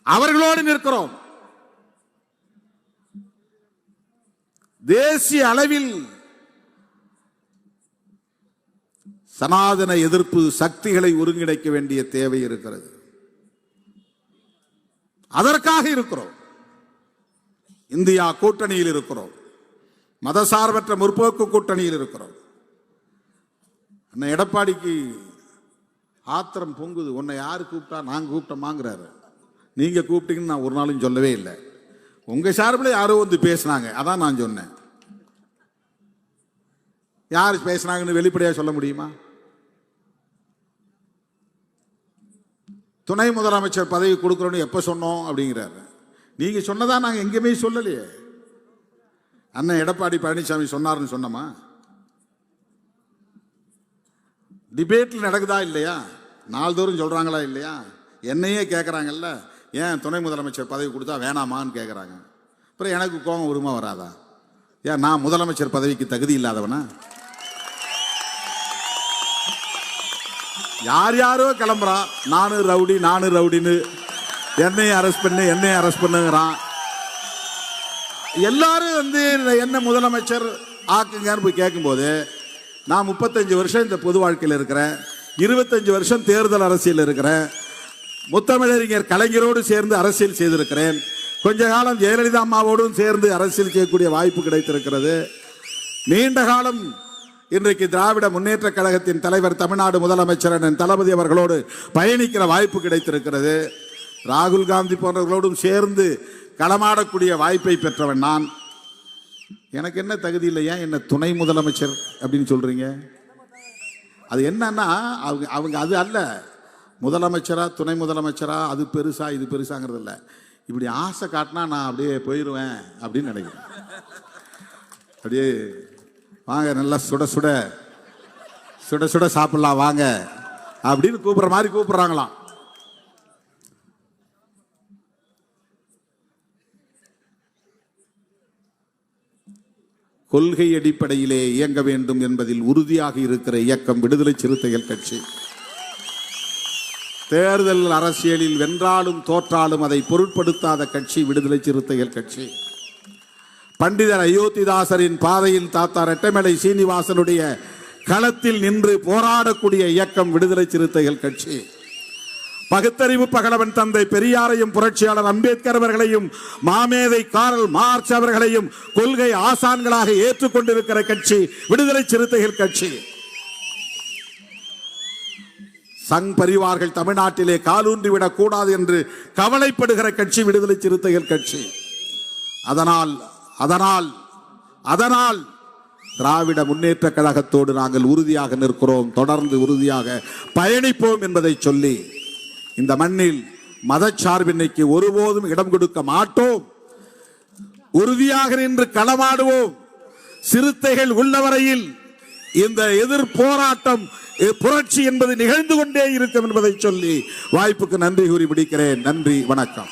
[SPEAKER 1] அவர்களோடு நிற்கிறோம். தேசிய அளவில் சனாதன எதிர்ப்பு சக்திகளை ஒருங்கிணைக்க வேண்டிய தேவை இருக்கிறது. அதற்காக இருக்கிறோம். இந்தியா கூட்டணியில் இருக்கிறோம். மதசார்பற்ற முற்போக்கு கூட்டணியில் இருக்கிறோம். எடப்பாடிக்கு ஆத்திரம் பொங்குது. உன்னை யாரு கூப்பிட்டா? நாங்க கூப்பிட்டோமாங்கிறாரு. நீங்க கூப்பிட்டீங்கன்னு நான் ஒரு நாளும் சொல்லவே இல்லை. உங்க சார்பில் யாரோ பேசினாங்க, அதான் நான் சொன்னேன். யார் பேசினாங்கன்னு வெளிப்படையாக சொல்ல முடியுமா? துணை முதலமைச்சர் பதவி கொடுக்குறோன்னு எப்ப சொன்னோம் அப்படிங்கிறாரு. நீங்க சொன்னதா நாங்க எங்கேயுமே சொல்லலையே. அண்ணன் எடப்பாடி பழனிசாமி சொன்னார்னு சொன்னோமா? டிபேட்ல நடக்குதா இல்லையா? நாள்தோறும் சொல்றாங்களா இல்லையா? என்னையே கேட்கறாங்கல்ல, ஏன் துணை முதலமைச்சர் பதவி கொடுத்தா வேணாமான்னு கேட்கறாங்க. அப்புறம் எனக்கு கோபம் வருமா வராதா? ஏன் நான் முதலமைச்சர் பதவிக்கு தகுதி இல்லாதவனா? யார் யாரோ கிளம்புறா, நானு ரவுடின்னு என்னையும் அரெஸ்ட் பண்ணுங்கிறான். எல்லாரும் என்ன முதலமைச்சர் ஆக்குங்கன்னு போய் கேட்கும்போது, நான் 35 வருஷம் இந்த பொது வாழ்க்கையில் இருக்கிறேன், 25 வருஷம் தேர்தல் அரசியல் இருக்கிறேன், முத்தமிழறிஞர் கலைஞரோடு சேர்ந்து அரசியல் செய்திருக்கிறேன், கொஞ்ச காலம் ஜெயலலிதா அம்மாவோடும் சேர்ந்து அரசியல் செய்யக்கூடிய வாய்ப்பு கிடைத்திருக்கிறது. நீண்ட காலம் இன்றைக்கு திராவிட முன்னேற்ற கழகத்தின் தலைவர், தமிழ்நாடு முதலமைச்சர் தளபதி அவர்களோடு பயணிக்கிற வாய்ப்பு கிடைத்திருக்கிறது. ராகுல் காந்தி போன்றவர்களோடும் சேர்ந்து களமாடக்கூடிய வாய்ப்பை பெற்றவன் நான். எனக்கு என்ன தகுதி இல்லையா? என்ன துணை முதலமைச்சர் அப்படின்னு சொல்றீங்க? அது என்னன்னா, அவங்க அது அல்ல, முதலமைச்சரா துணை முதலமைச்சரா அது பெருசா இது பெருசாங்கிறது இல்லை. இப்படி ஆசை காட்டினா நான் அப்படியே போயிடுவேன் அப்படின்னு நினைக்கிறேன். அப்படியே வாங்க நல்லா சுட சுட சுட சுட சாப்பிடலாம் வாங்க அப்படின்னு கூப்பிடுற மாதிரி கூப்பிடுறாங்களாம். கொள்கை அடிப்படையிலே இயங்க வேண்டும் என்பதில் உறுதியாக இருக்கிற இயக்கம் விடுதலை சிறுத்தைகள் கட்சி. தேர்தல் அரசியலில் வென்றாலும் தோற்றாலும் அதை பொருட்படுத்தாத கட்சி விடுதலை சிறுத்தைகள் கட்சி. பண்டிதர் அயோத்திதாசரின் பாதையில் தாத்தா ரெட்டமலை சீனிவாசனுடைய களத்தில் நின்று போராடக்கூடிய இயக்கம் விடுதலை சிறுத்தைகள் கட்சி. பகுத்தறிவு பகலவன் தந்தை பெரியாரையும் புரட்சியாளர் அம்பேத்கர் அவர்களையும் மாமேதை காரல் மார்க்ஸ் அவர்களையும் கொள்கை ஆசான்களாக ஏற்றுக்கொண்டிருக்கிற கட்சி விடுதலை சிறுத்தைகள் கட்சி. சங் பரிவார்கள் தமிழ்நாட்டிலே காலூன்றிவிடக் கூடாது என்று கவலைப்படுகிற கட்சி விடுதலை சிறுத்தைகள் கட்சி. அதனால் அதனால் அதனால் திராவிட முன்னேற்ற கழகத்தோடு நாங்கள் உறுதியாக நிற்கிறோம், தொடர்ந்து உறுதியாக பயணிப்போம் என்பதை சொல்லி, இந்த மண்ணில் மதச்சார்பின்மைக்கு ஒருபோதும் இடம் கொடுக்க மாட்டோம், உறுதியாக நின்று களமாடுவோம். சிறுத்தைகள் உள்ளவரையில் இந்த எதிர் போராட்டம் புரட்சி என்பது நிகழ்ந்து கொண்டே இருக்கும் என்பதை சொல்லி வாய்ப்புக்கு நன்றி கூறி முடிக்கிறேன். நன்றி, வணக்கம்.